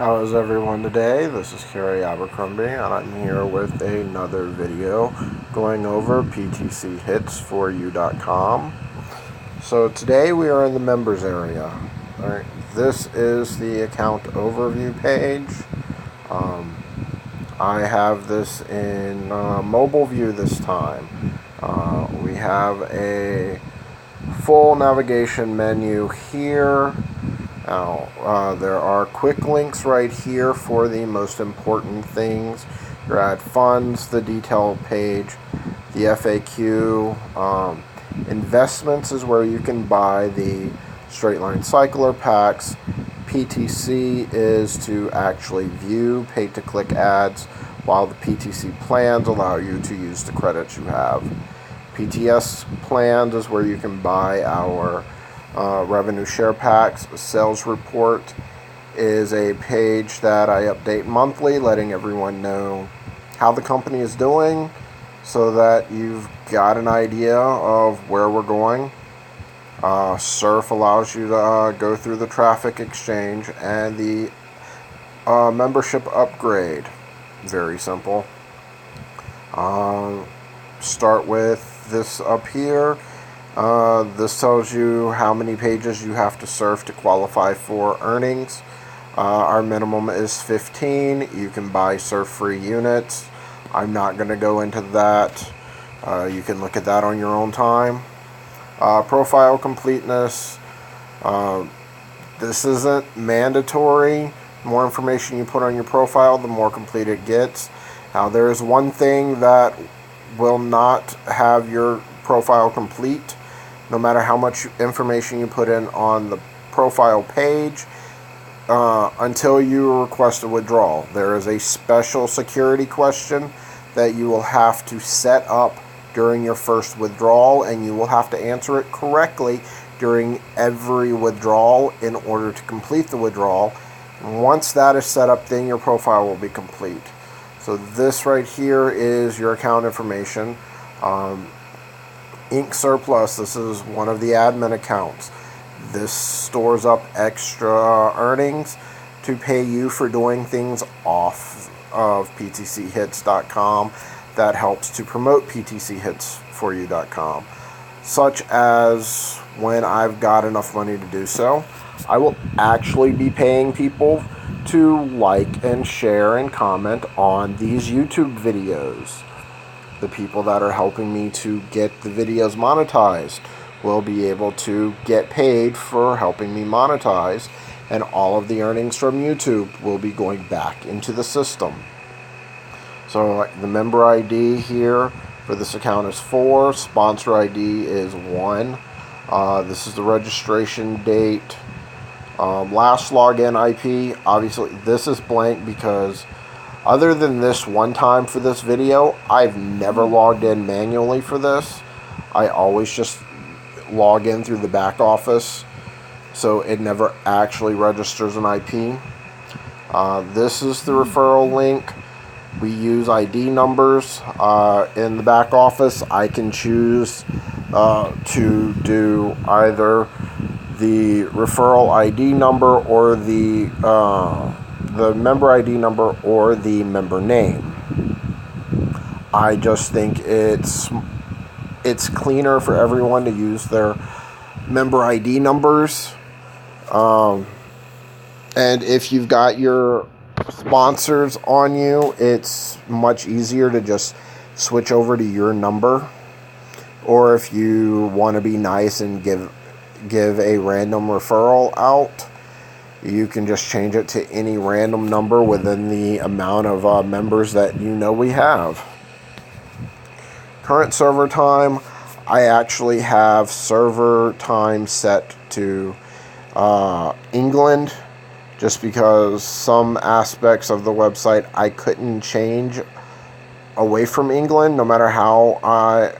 How is everyone today? This is Kerry Abercrombie, and I'm here with another video going over Ptchits4u.com. So today we are in the members area. Alright, this is the account overview page. I have this in mobile view this time. We have a full navigation menu here. Now, there are quick links right here for the most important things. Your ad funds, the detail page, the FAQ. Investments is where you can buy the straight line cycler packs. PTC is to actually view pay-to-click ads, while the PTC plans allow you to use the credits you have. PTS plans is where you can buy our revenue share packs. Sales report is a page that I update monthly, letting everyone know how the company is doing so that you've got an idea of where we're going. Surf allows you to go through the traffic exchange and the membership upgrade. Very simple. Start with this up here. This tells you how many pages you have to surf to qualify for earnings. Our minimum is 15. You can buy surf-free units. I'm not going to go into that. You can look at that on your own time. Profile completeness. This isn't mandatory. The more information you put on your profile, the more complete it gets. Now, there is one thing that will not have your profile complete, no matter how much information you put in on the profile page, until you request a withdrawal. There is a special security question that you will have to set up during your first withdrawal, and you will have to answer it correctly during every withdrawal in order to complete the withdrawal. And once that is set up, then your profile will be complete. So this right here is your account information. Ink Surplus, this is one of the admin accounts. This stores up extra earnings to pay you for doing things off of PTCHits.com that helps to promote PTCHits4u.com, such as when I've got enough money to do so, I will actually be paying people to like and share and comment on these YouTube videos. The people that are helping me to get the videos monetized will be able to get paid for helping me monetize, and all of the earnings from YouTube will be going back into the system. So the member ID here for this account is 4, sponsor ID is 1. This is the registration date. Last login IP, obviously this is blank because other than this one time for this video, I've never logged in manually for this. I always just log in through the back office, so it never actually registers an IP. This is the referral link. We use ID numbers in the back office. I can choose to do either the referral ID number or the member ID number or the member name. I just think it's cleaner for everyone to use their member ID numbers. And if you've got your sponsors on you, it's much easier to just switch over to your number. Or if you want to be nice and give a random referral out, you can just change it to any random number within the amount of members that you know we have. Current server time, I actually have server time set to England, just because some aspects of the website I couldn't change away from England. No matter how I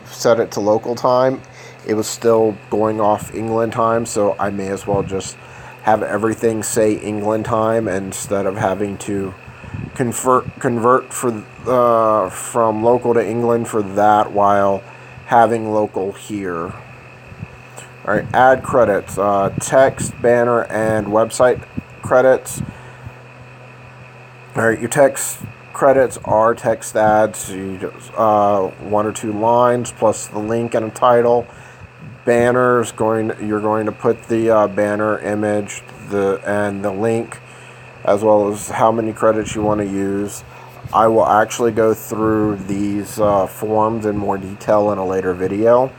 set it to local time, it was still going off England time, so I may as well just have everything say England time instead of having to convert from local to England for that while having local here. Alright, ad credits, text, banner, and website credits. Alright, your text credits are text ads, one or two lines plus the link and a title. Banners, you're going to put the banner image and the link, as well as how many credits you want to use. I will actually go through these forms in more detail in a later video.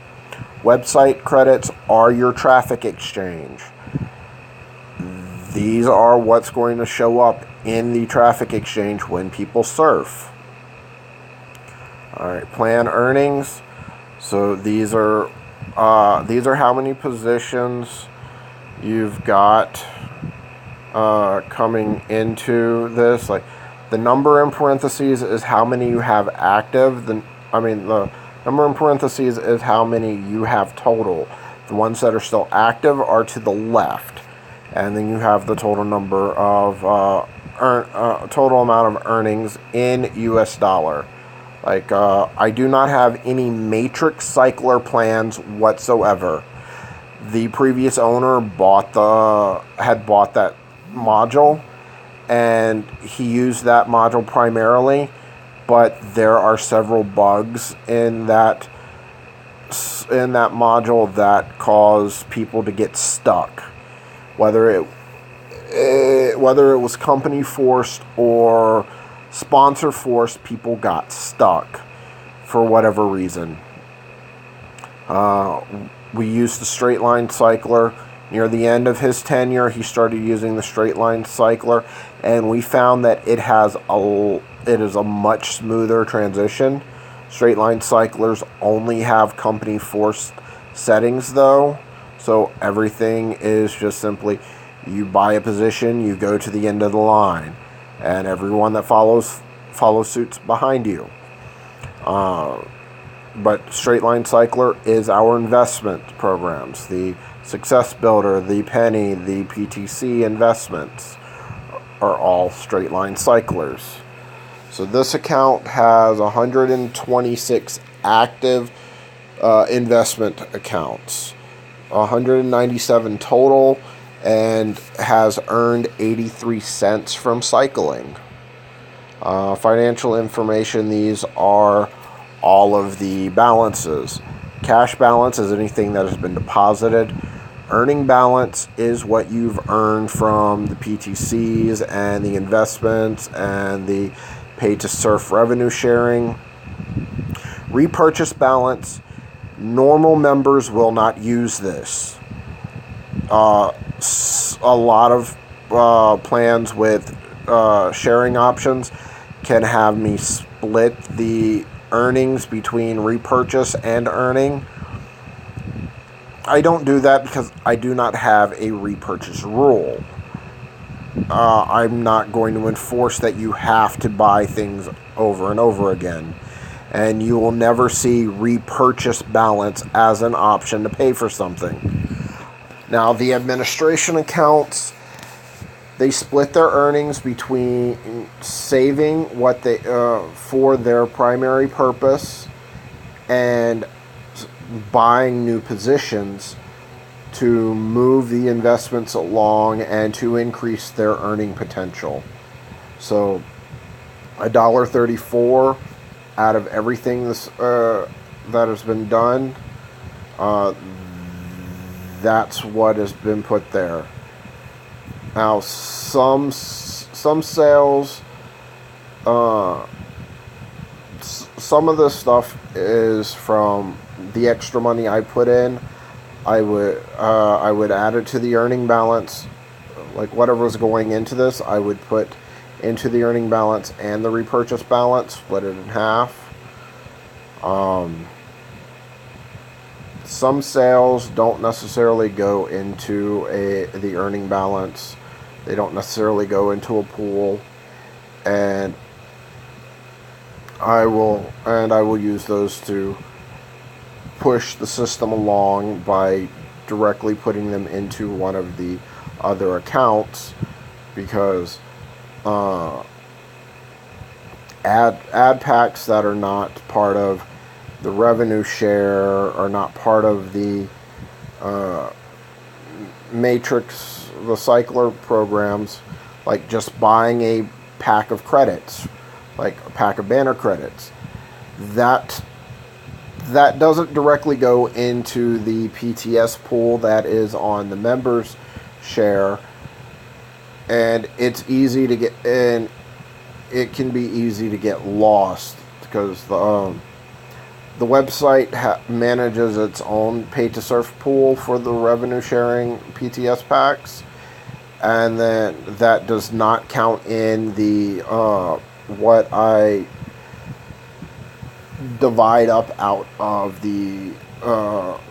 Website credits are your traffic exchange. These are what's going to show up in the traffic exchange when people surf. Alright, plan earnings. So these are how many positions you've got coming into this. Like, the number in parentheses is how many you have active. The number in parentheses is how many you have total. The ones that are still active are to the left, and then you have the total number of total amount of earnings in US dollar. Like, I do not have any matrix cycler plans whatsoever. The previous owner had bought that module, and he used that module primarily, but there are several bugs in that module that cause people to get stuck. Whether it was company forced or sponsor forced, people got stuck for whatever reason. We used the straight line cycler. Near the end of his tenure, he started using the straight line cycler, and we found that it is a much smoother transition. Straight line cyclers only have company forced settings though, so everything is just simply, you buy a position, you go to the end of the line, and everyone that follows suits behind you. But straight line cycler is our investment programs. The Success Builder, the Penny, the PTC investments are all straight line cyclers. So this account has 126 active investment accounts, 197 total, and has earned 83 cents from cycling. Financial information, these are all of the balances. Cash balance is anything that has been deposited. Earning balance is what you've earned from the PTCs and the investments and the pay to surf revenue sharing. Repurchase balance, normal members will not use this. A lot of plans with sharing options can have me split the earnings between repurchase and earning. I don't do that because I do not have a repurchase rule. I'm not going to enforce that you have to buy things over and over again. And you will never see repurchase balance as an option to pay for something. Now, the administration accounts, they split their earnings between saving what they for their primary purpose and buying new positions to move the investments along and to increase their earning potential. So $1.34 out of everything that has been done, that's what has been put there. Now, some sales, some of this stuff is from the extra money I put in. I would add it to the earning balance. Like, whatever was going into this, I would put into the earning balance and the repurchase balance, split it in half. Some sales don't necessarily go into the earning balance. They don't necessarily go into a pool, and I will use those to push the system along by directly putting them into one of the other accounts, because ad packs that are not part of the revenue share are not part of the matrix, the cycler programs. Like, just buying pack of credits, like a pack of banner credits. That doesn't directly go into the PTS pool that is on the members share, and it's easy to get, and it can be easy to get lost because the website manages its own pay to surf pool for the revenue sharing PTS packs, and then that does not count in the what I divide up out of the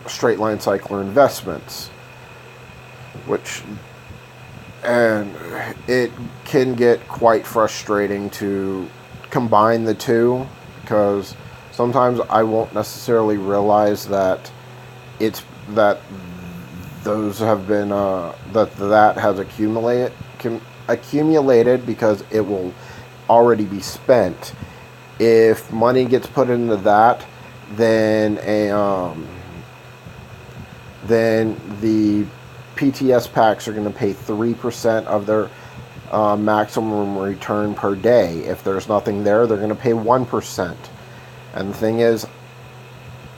straight line cycler investments, which, and it can get quite frustrating to combine the two, because sometimes I won't necessarily realize that it's that those have been that has accumulated because it will already be spent. If money gets put into that, then then the PTS packs are going to pay 3% of their maximum return per day. If there's nothing there, they're going to pay 1%. And the thing is,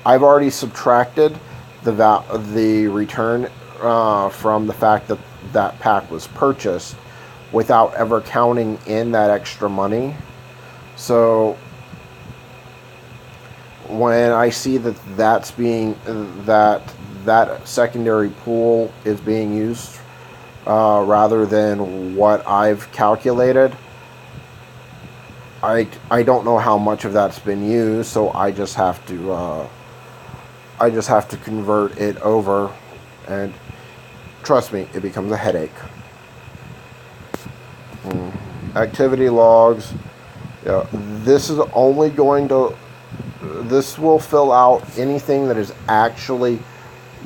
I've already subtracted the return from the fact that that pack was purchased without ever counting in that extra money. So when I see that that secondary pool is being used rather than what I've calculated, I don't know how much of that's been used, so I just have to convert it over, and trust me, it becomes a headache. Activity logs. Yeah, this will fill out anything that is actually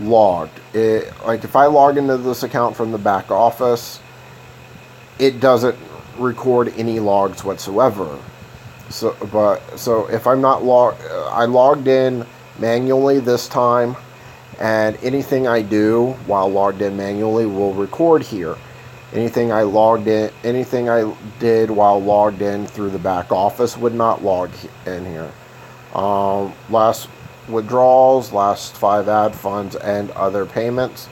logged. Like if I log into this account from the back office, it doesn't record any logs whatsoever. So if I'm not I logged in manually this time, and anything I do while logged in manually will record here. Anything I did while logged in through the back office would not log in here. Last withdrawals, last 5 ad funds, and other payments.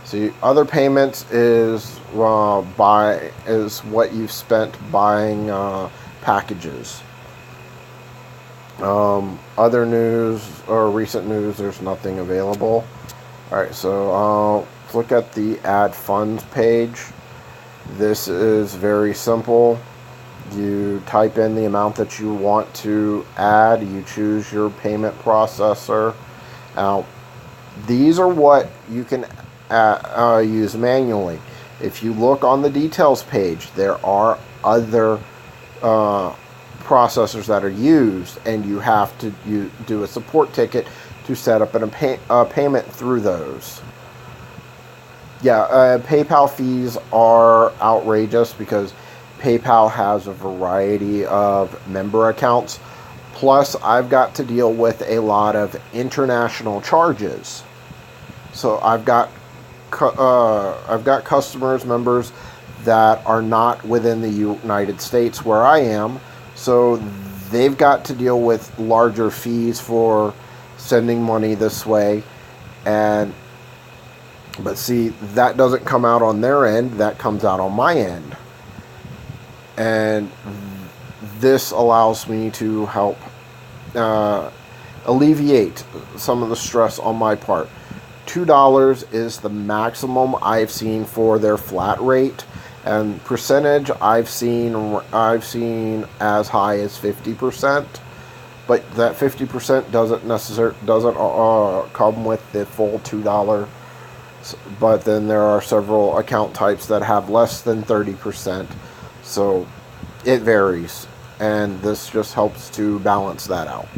See, other payments is what you've spent buying packages. Other news or recent news, there's nothing available. Alright, so let's look at the ad funds page. This is very simple. You type in the amount that you want to add. You choose your payment processor. Now, these are what you can use manually. If you look on the details page, there are other processors that are used, and you have to do a support ticket to set up a payment through those. Yeah, PayPal fees are outrageous because PayPal has a variety of member accounts. Plus, I've got to deal with a lot of international charges. So I've got customers, members that are not within the United States where I am. So they've got to deal with larger fees for sending money this way, but see, that doesn't come out on their end, that comes out on my end. And this allows me to help alleviate some of the stress on my part. $2 is the maximum I've seen for their flat rate, and percentage I've seen as high as 50%. But that 50% doesn't come with the full $2. But then there are several account types that have less than 30%. So it varies, and this just helps to balance that out.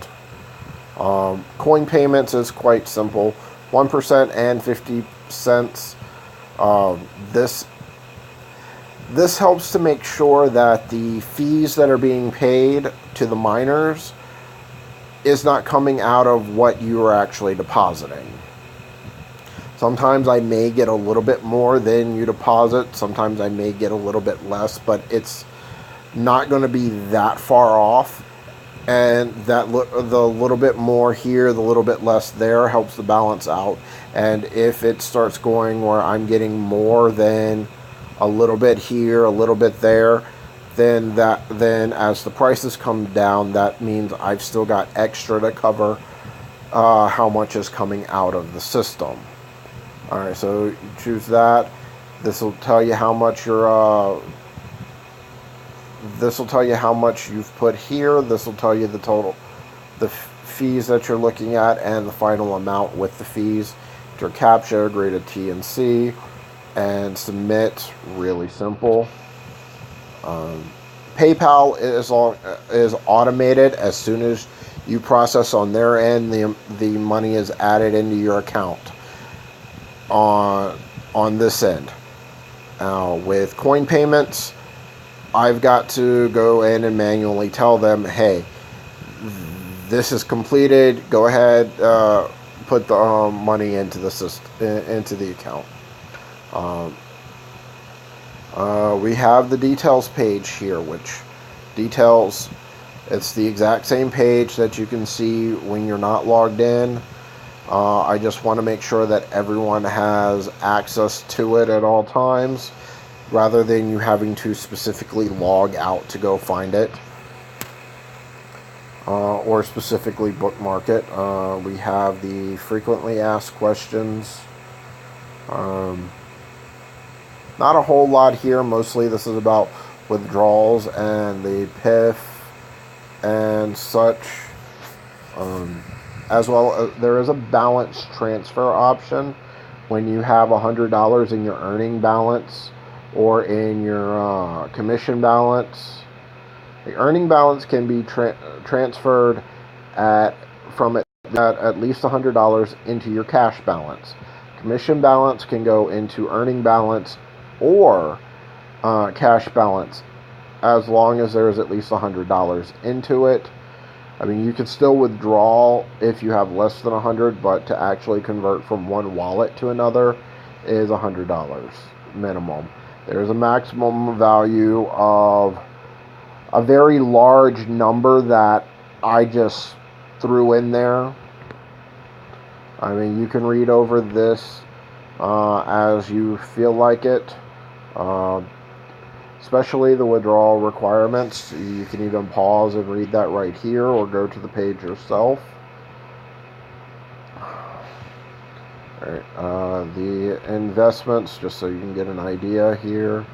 Coin payments is quite simple, 1% and 50 cents. This helps to make sure that the fees that are being paid to the miners is not coming out of what you are actually depositing. Sometimes I may get a little bit more than you deposit. Sometimes I may get a little bit less, but it's not going to be that far off, and that the little bit more here, the little bit less there helps the balance out. And if it starts going where I'm getting more than a little bit here, a little bit there, then as the prices come down, that means I've still got extra to cover how much is coming out of the system. All right, so you choose that. This will tell you how much this will tell you how much you've put here. This will tell you the total, the fees that you're looking at, and the final amount with the fees. Enter CAPTCHA, grade a T and C, and submit. Really simple. PayPal is automated. As soon as you process on their end, the money is added into your account on this end. Now with coin payments, I've got to go in and manually tell them, hey, this is completed. Go ahead, put the money into the system, into the account. We have the details page here, which details, it's the exact same page that you can see when you're not logged in. I just want to make sure that everyone has access to it at all times, rather than you having to specifically log out to go find it, or specifically bookmark it. We have the frequently asked questions. Not a whole lot here. Mostly this is about withdrawals and the PIF and such. As well, there is a balance transfer option when you have $100 in your earning balance or in your commission balance. The earning balance can be transferred at least $100 into your cash balance. Commission balance can go into earning balance or cash balance, as long as there is at least $100 into it. I mean, you can still withdraw if you have less than 100, but to actually convert from one wallet to another is $100 minimum. There's a maximum value of a very large number that I just threw in there. I mean, you can read over this as you feel like it. Especially the withdrawal requirements. You can even pause and read that right here, or go to the page yourself. Alright, the investments, just so you can get an idea here.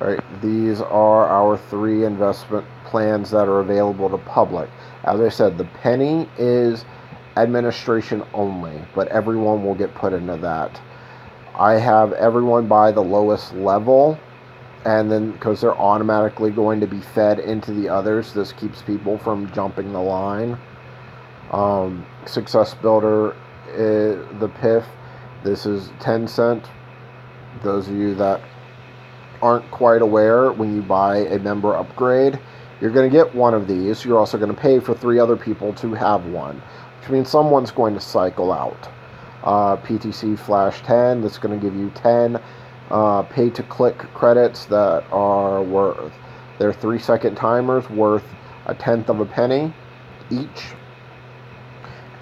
Alright, these are our 3 investment plans that are available to public. As I said, the penny is administration only, but everyone will get put into that. I have everyone buy the lowest level, and then because they're automatically going to be fed into the others, this keeps people from jumping the line. Success Builder, the PIF, this is 10 cent. Those of you that aren't quite aware, when you buy a member upgrade, you're going to get one of these. You're also going to pay for 3 other people to have one, which means someone's going to cycle out. PTC Flash 10, that's going to give you 10 pay-to-click credits that are worth, they're 3-second timers worth a tenth of a penny each,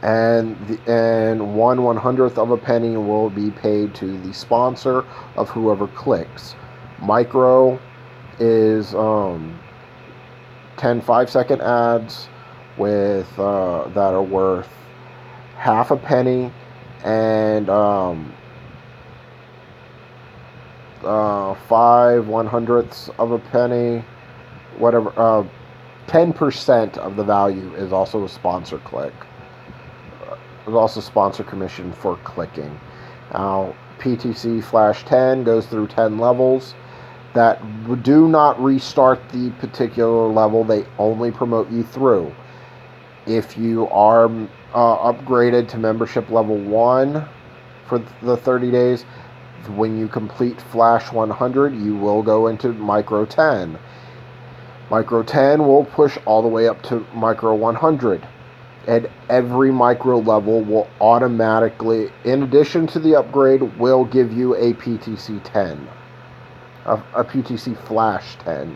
and 1/100th of a penny will be paid to the sponsor of whoever clicks. Micro is 10 5-second ads with that are worth half a penny, and 5/100ths of a penny, whatever. 10% of the value is also a sponsor click. There's also sponsor commission for clicking. Now, PTC Flash 10 goes through 10 levels that do not restart the particular level they only promote you through. If you are upgraded to membership level 1 for the 30 days, when you complete Flash 100, you will go into Micro 10. Micro 10 will push all the way up to Micro 100. And every micro level will automatically, in addition to the upgrade, will give you a PTC 10. A PTC Flash 10.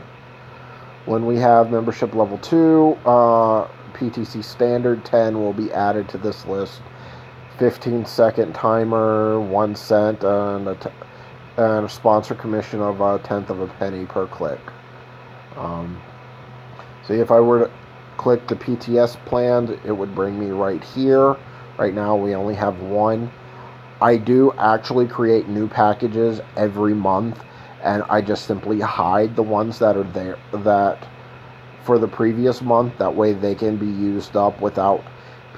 When we have membership level 2, PTC Standard 10 will be added to this list. 15-second timer, 1 cent, and a sponsor commission of a tenth of a penny per click. See, if I were to click the PTS plans, it would bring me right here. Right now we only have one. I do actually create new packages every month, and I just simply hide the ones that are there that for the previous month. That way they can be used up without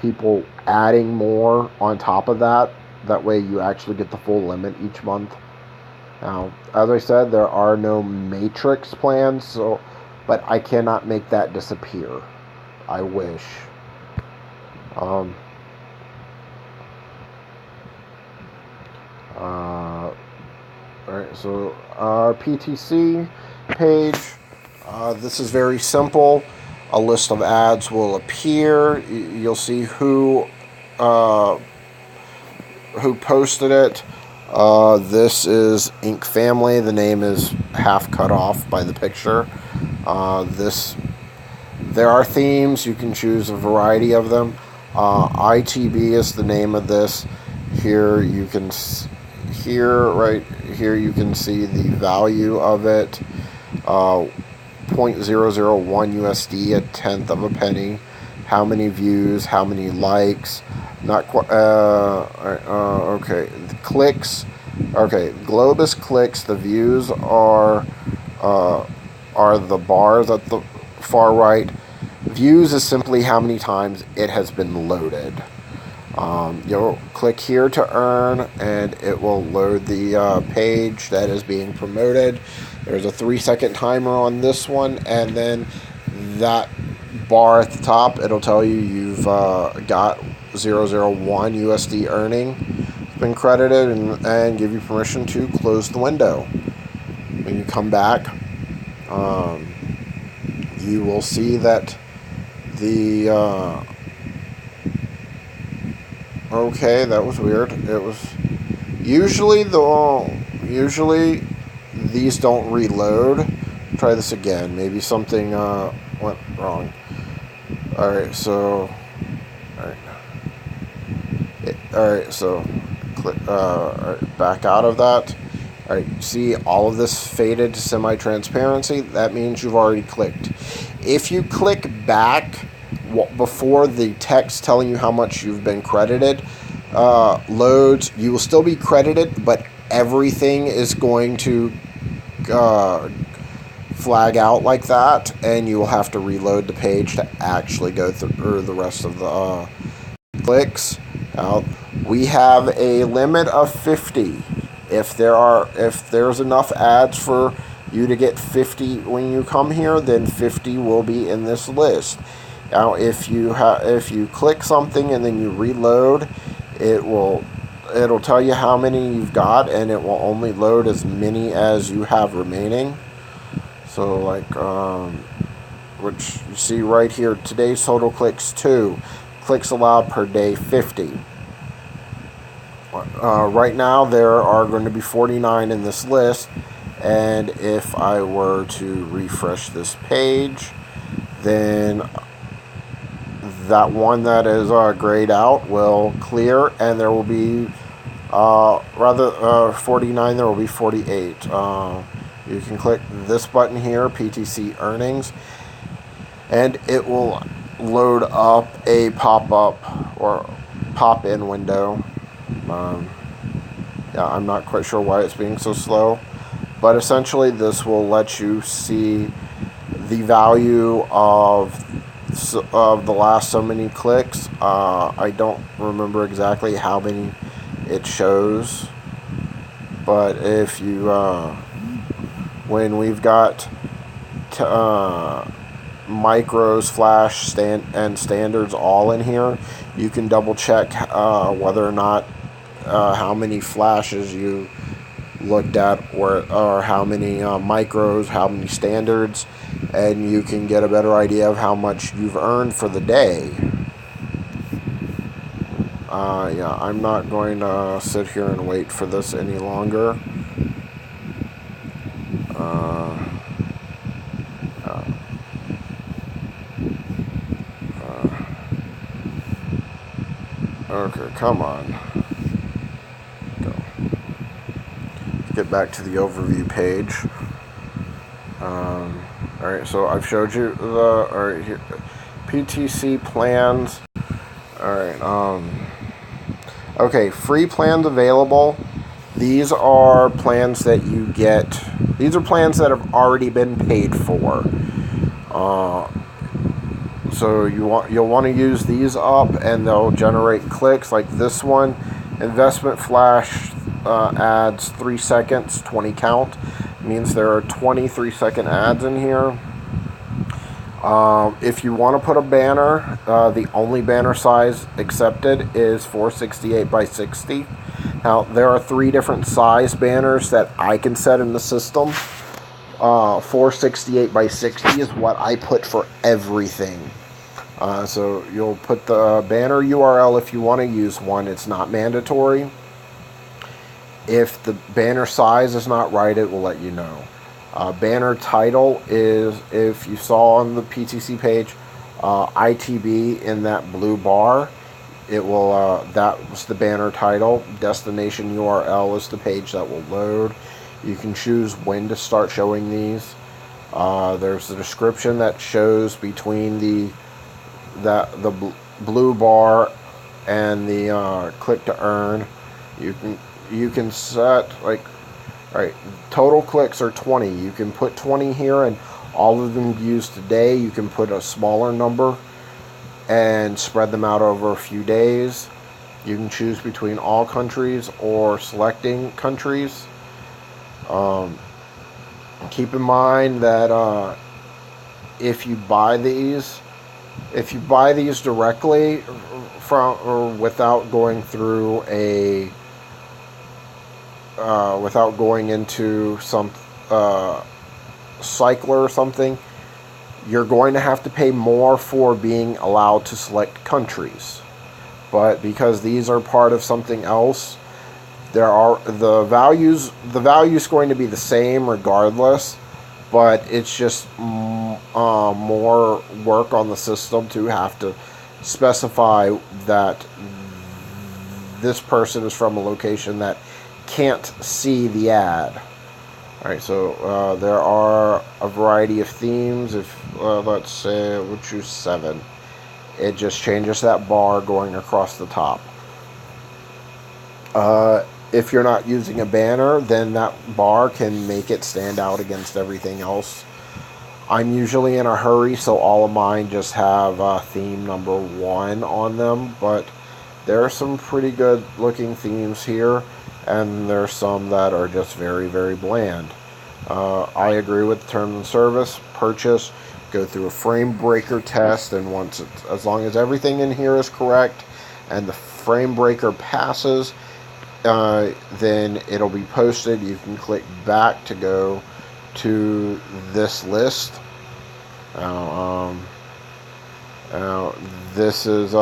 people adding more on top of that. That way you actually get the full limit each month. Now, as I said, there are no matrix plans, but I cannot make that disappear. I wish. Alright, so our PTC page. This is very simple. A list of ads will appear. You'll see who posted it. This is Ink Family. The name is half cut off by the picture. There are themes. You can choose a variety of them. ITB is the name of this. Here you can right here you can see the value of it. 0.001 USD, a tenth of a penny. How many views? How many likes? Not quite. Okay. The clicks. Okay. Globus clicks. The views are the bars at the far right. Views is simply how many times it has been loaded. You'll click here to earn, and it will load the page that is being promoted. There's a 3-second timer on this one, and then that bar at the top, it'll tell you you've got 0.001 USD earning. It's been credited, and give you permission to close the window. When you come back, you will see that the okay, that was weird. It was usually these don't reload. Try this again. Maybe something went wrong. Alright, so alright, so click back out of that. Alright, see all of this faded to semi-transparency? That means you've already clicked. If you click back before the text telling you how much you've been credited loads, you will still be credited, but everything is going to flag out like that, and you will have to reload the page to actually go through the rest of the clicks. Now, we have a limit of 50. If there's enough ads for you to get 50 when you come here, then 50 will be in this list. Now, if you click something and then you reload, it'll tell you how many you've got, and it will only load as many as you have remaining. So, like, which you see right here, today's total clicks 2, clicks allowed per day 50. Right now there are going to be 49 in this list, and if I were to refresh this page, then that one that is grayed out will clear, and there will be 49, there will be 48. You can click this button here, PTC earnings, and it will load up a pop-up or pop-in window. Yeah, I'm not quite sure why it's being so slow, but essentially this will let you see the value of the last so many clicks. I don't remember exactly how many it shows, but if you when we've got micros, flash, and standards all in here, you can double check whether or not how many flashes you looked at, or how many micros, how many standards, and you can get a better idea of how much you've earned for the day. Yeah, I'm not going to sit here and wait for this any longer. Okay, come on. Go. Let's get back to the overview page. Alright, so I've showed you the alright here PTC plans. Alright, okay, free plans available. These are plans that you get. These are plans that have already been paid for. So you'll want to use these up, and they'll generate clicks like this one. Investment flash ads 3 seconds, 20 count. Means there are 20 3-second ads in here. If you want to put a banner, the only banner size accepted is 468 by 60. Now, there are 3 different size banners that I can set in the system. 468 by 60 is what I put for everything. So you'll put the banner URL if you want to use one. It's not mandatory. If the banner size is not right, it will let you know. Banner title is, if you saw on the PTC page, ITB in that blue bar, it will, that was the banner title. Destination URL is the page that will load. You can choose when to start showing these. There's the description that shows between the blue bar and the click to earn. You can set, like, right, total clicks are 20. You can put 20 here, and all of them used today. You can put a smaller number and spread them out over a few days. You can choose between all countries or selecting countries. Keep in mind that if you buy these directly from or without going through a without going into some cycler or something, you're going to have to pay more for being allowed to select countries. But because these are part of something else, there are the values going to be the same regardless, but it's just more work on the system to have to specify that this person is from a location that can't see the ad. Alright, so there are a variety of themes. If let's say we'll choose 7, it just changes that bar going across the top. If you're not using a banner, then that bar can make it stand out against everything else. I'm usually in a hurry, so all of mine just have theme number 1 on them, but there are some pretty good looking themes here, and there's some that are just very, very bland. I agree with the terms and service. Purchase, go through a frame breaker test, and once as long as everything in here is correct and the frame breaker passes, then it'll be posted. You can click back to go to this list. This is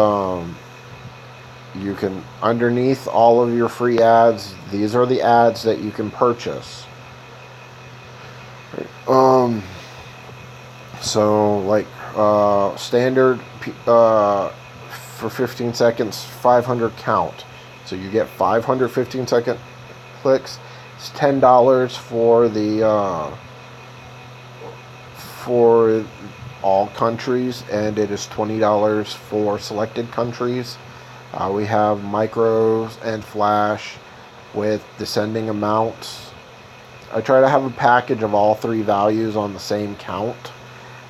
you can, underneath all of your free ads, these are the ads that you can purchase. So like standard for 15 seconds, 500 count. So you get 500 15-second clicks. It's $10 for the for all countries, and it is $20 for selected countries. We have micros and flash with descending amounts. I try to have a package of all 3 values on the same count,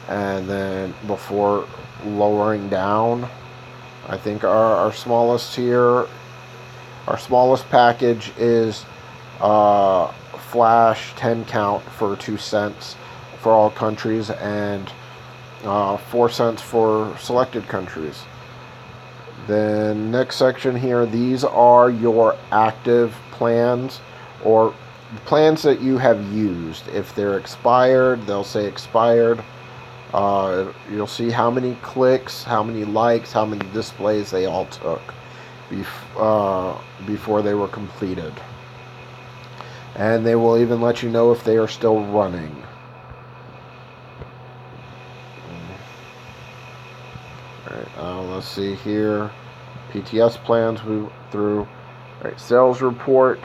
and then before lowering down, I think our smallest here, our smallest package is flash 10 count for 2 cents for all countries, and 4 cents for selected countries. Then next section here, these are your active plans, or plans that you have used. If they're expired, they'll say expired. You'll see how many clicks, how many likes, how many displays they all took before they were completed. And they will even let you know if they are still running. Alright, let's see here. PTS plans we through. All right, sales report.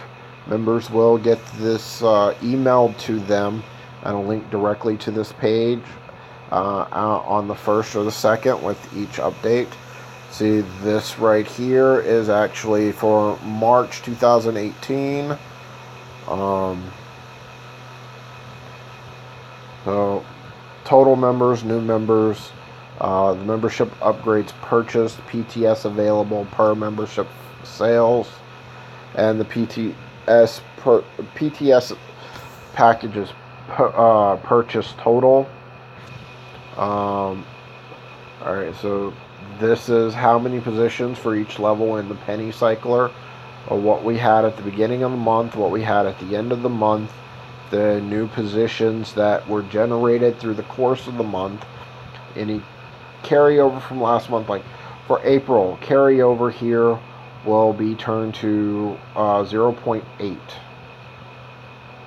Members will get this emailed to them and a link directly to this page on the 1st or the 2nd with each update. See, this right here is actually for March 2018. So, total members, new members, the membership upgrades purchased, PTS available per membership sales, and the PTS packages purchase total. Alright, so this is how many positions for each level in the penny cycler, or what we had at the beginning of the month, what we had at the end of the month, the new positions that were generated through the course of the month, any carryover from last month. Like for April, carryover here will be turned to 0.8.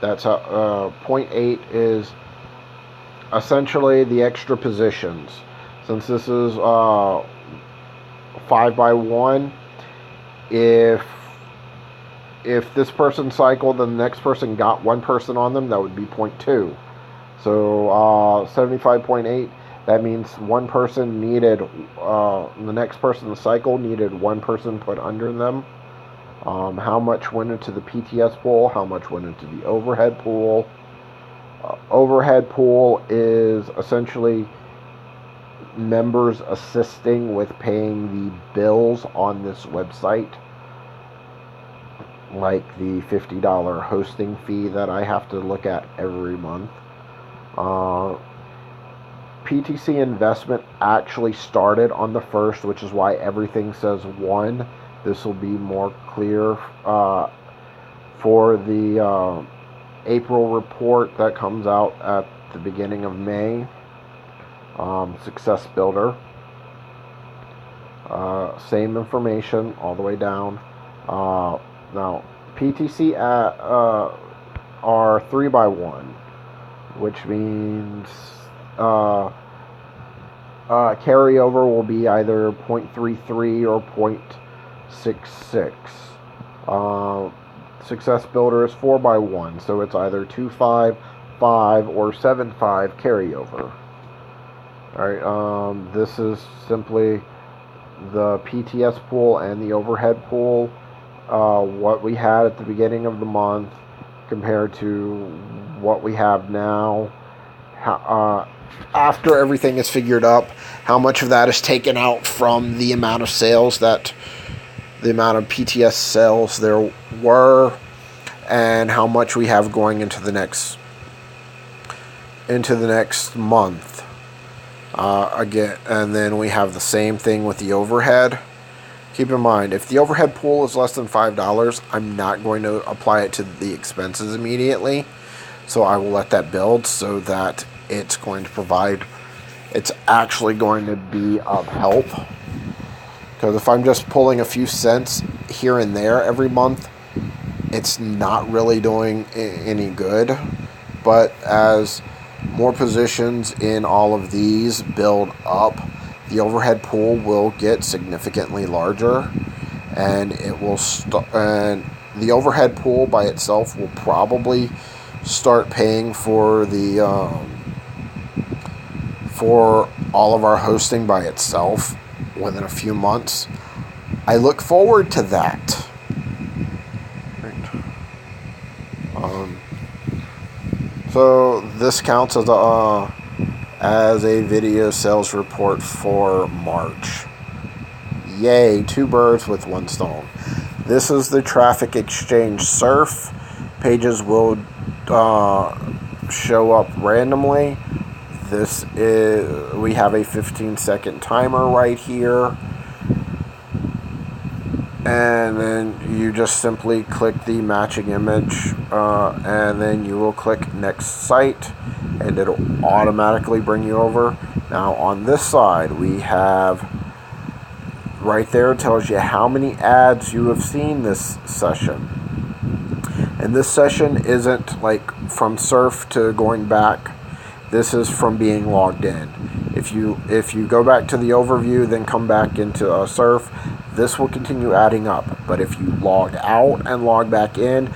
That's how 0.8 is essentially the extra positions. Since this is 5x1, if this person cycled and the next person got one person on them, that would be 0.2. So 75.8, that means one person needed, the next person to cycle needed one person put under them. How much went into the PTS pool, how much went into the overhead pool. Overhead pool is essentially members assisting with paying the bills on this website, like the $50 hosting fee that I have to look at every month. PTC investment actually started on the 1st, which is why everything says 1. This will be more clear for the April report that comes out at the beginning of May. Success Builder. Same information all the way down. Now, PTC are 3x1, which means carryover will be either 0.33 or 0.66. Success Builder is 4x1, so it's either 2.5, 5, or 7.5 carryover. Alright, this is simply the PTS pool and the overhead pool. What we had at the beginning of the month compared to what we have now. After everything is figured up, how much of that is taken out from the amount of sales the amount of PTS sales there were, and how much we have going into the next month. Again, and then we have the same thing with the overhead. Keep in mind, if the overhead pool is less than $5, I'm not going to apply it to the expenses immediately. So I will let that build so that it's going to provide, it's actually going to be of help. Because if I'm just pulling a few cents here and there every month, it's not really doing any good. But as more positions in all of these build up, the overhead pool will get significantly larger, and it will and the overhead pool by itself will probably start paying for the for all of our hosting by itself within a few months. I look forward to that. So this counts as a video sales report for March. Yay, 2 birds with 1 stone. This is the Traffic Exchange Surf. Pages will show up randomly. This is, we have a 15-second timer right here. And then you just simply click the matching image, and then you will click next site, and it'll automatically bring you over. Now on this side, we have right there, it tells you how many ads you have seen this session. And this session isn't like from surf to going back. This is from being logged in. If you go back to the overview, then come back into surf, this will continue adding up. But if you log out and log back in,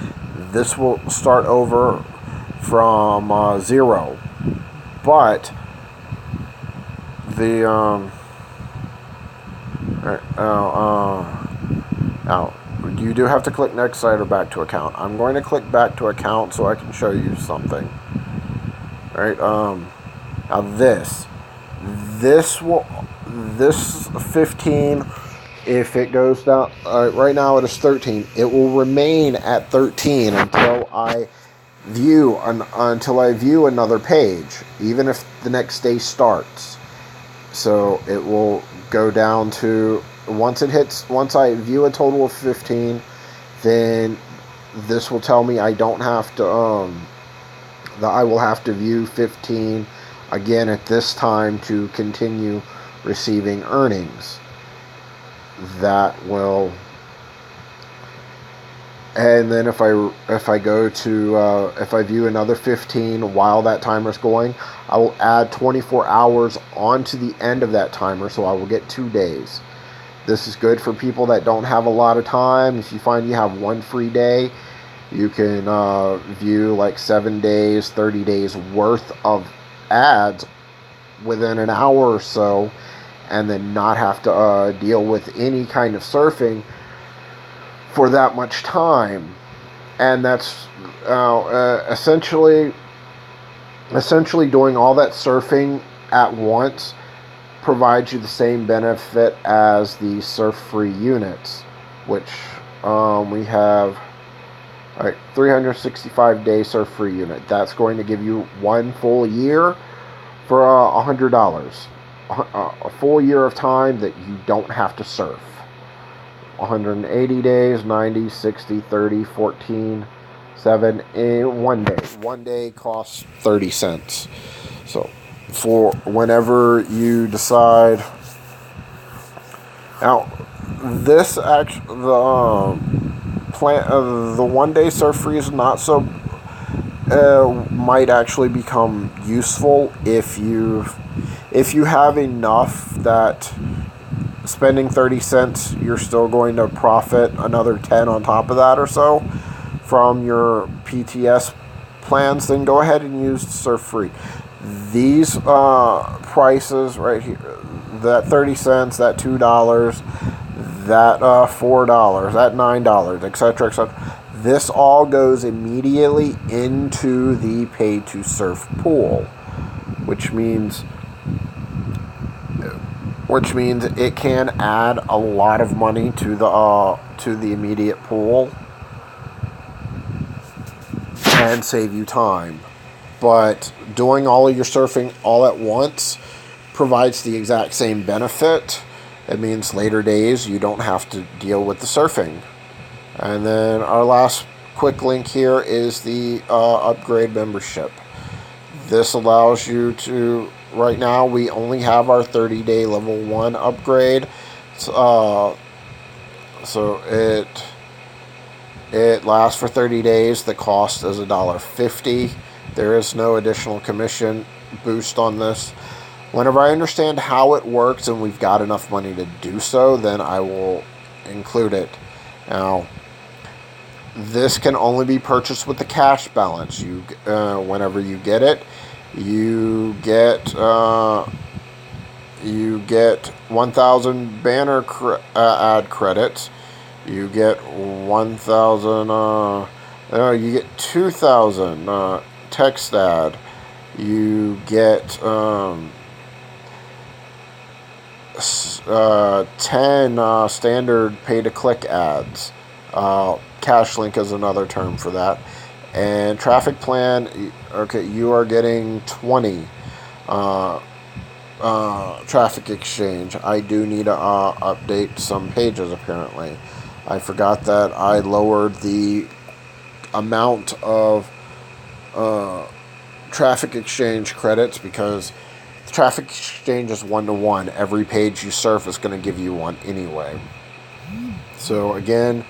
this will start over from 0. But the now you do have to click next site or back to account. I'm going to click back to account so I can show you something. All right. Now this 15, if it goes down, right now it is 13. It will remain at 13 until I view another page, even if the next day starts. So it will go down to once I view a total of 15, then this will tell me I don't have to that I will have to view 15 again at this time to continue receiving earnings. That will, and then if I go to if I view another 15 while that timer is going, I will add 24 hours onto the end of that timer, so I will get 2 days. This is good for people that don't have a lot of time. If you find you have one free day, you can view like 7 days, 30 days worth of ads within an hour or so, and then not have to deal with any kind of surfing for that much time. And that's essentially doing all that surfing at once provides you the same benefit as the surf-free units, which we have. All right, 365-day surf-free unit. That's going to give you 1 full year for $100. A full year of time that you don't have to surf. 180 days, 90, 60, 30, 14, 7, and 1 day. 1 day costs 30 cents. So for whenever you decide. Now, this actually the 1 day surf free is not so might actually become useful if you have enough that spending 30 cents you're still going to profit another 10 on top of that or so from your PTS plans. Then go ahead and use surf free. These prices right here, that 30 cents, that $2, that $4, that $9, etc., etc. This all goes immediately into the pay to surf pool, which means it can add a lot of money to the immediate pool and save you time. But doing all of your surfing all at once provides the exact same benefit. It means later days you don't have to deal with the surfing. And then our last quick link here is the upgrade membership. This allows you to, right now we only have our 30-day level 1 upgrade. So it lasts for 30 days. The cost is $1.50. There is no additional commission boost on this. Whenever I understand how it works and we've got enough money to do so, then I will include it. Now, this can only be purchased with the cash balance. Whenever you get it, you get 1,000 banner ad credits. You get 1,000. You get 2,000 text ad. You get 10 standard pay-to-click ads. Cash link is another term for that. And traffic plan, okay, you are getting 20 traffic exchange. I do need to update some pages, apparently. I forgot that I lowered the amount of traffic exchange credits because traffic exchange is 1-to-1. Every page you surf is going to give you one anyway. So again,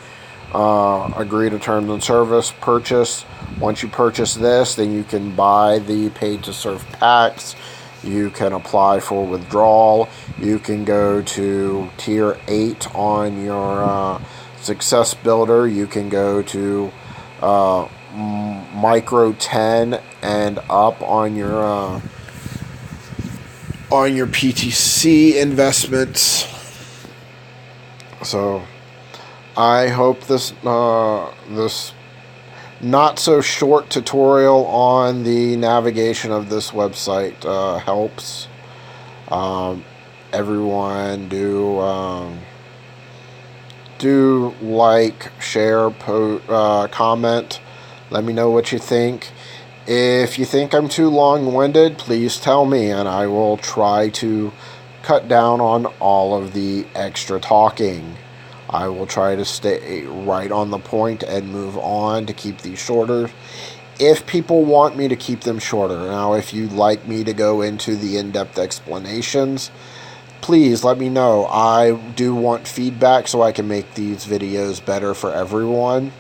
agree to terms and service, purchase Once you purchase this, then you can buy the paid to serve packs. You can apply for withdrawal. You can go to tier 8 on your success builder. You can go to micro 10 and up on your PTC investments. So I hope this this not so short tutorial on the navigation of this website helps. Everyone do like, share, comment. Let me know what you think. If you think I'm too long-winded, please tell me, and I will try to cut down on all of the extra talking. I will try to stay right on the point and move on to keep these shorter, if people want me to keep them shorter. Now, if you'd like me to go into the in-depth explanations, please let me know. I do want feedback so I can make these videos better for everyone.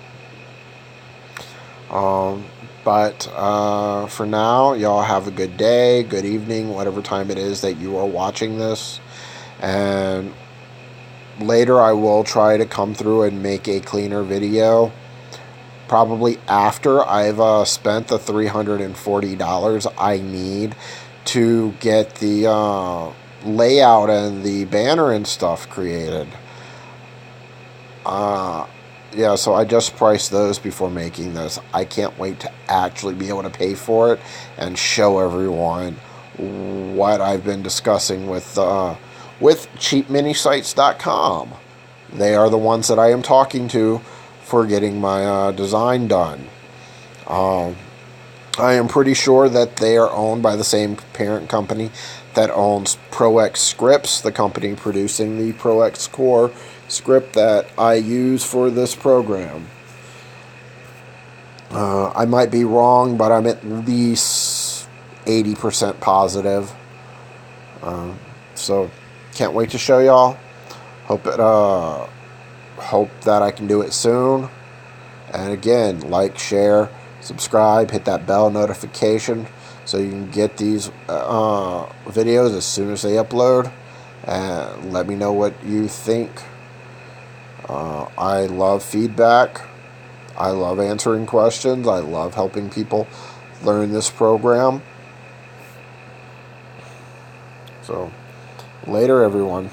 But for now, y'all have a good day, good evening, whatever time it is that you are watching this. And later I will try to come through and make a cleaner video. Probably after I've spent the $340 I need to get the layout and the banner and stuff created. Yeah, so I just priced those before making this. I can't wait to actually be able to pay for it and show everyone what I've been discussing with cheapminisites.com. They are the ones that I am talking to for getting my design done. I am pretty sure that they are owned by the same parent company that owns ProX Scripts, the company producing the ProX Core script that I use for this program. I might be wrong, but I'm at least 80% positive. So can't wait to show y'all. Hope that I can do it soon. And again, like, share, subscribe, hit that bell notification so you can get these videos as soon as they upload. And let me know what you think. I love feedback. I love answering questions. I love helping people learn this program. So, later, everyone.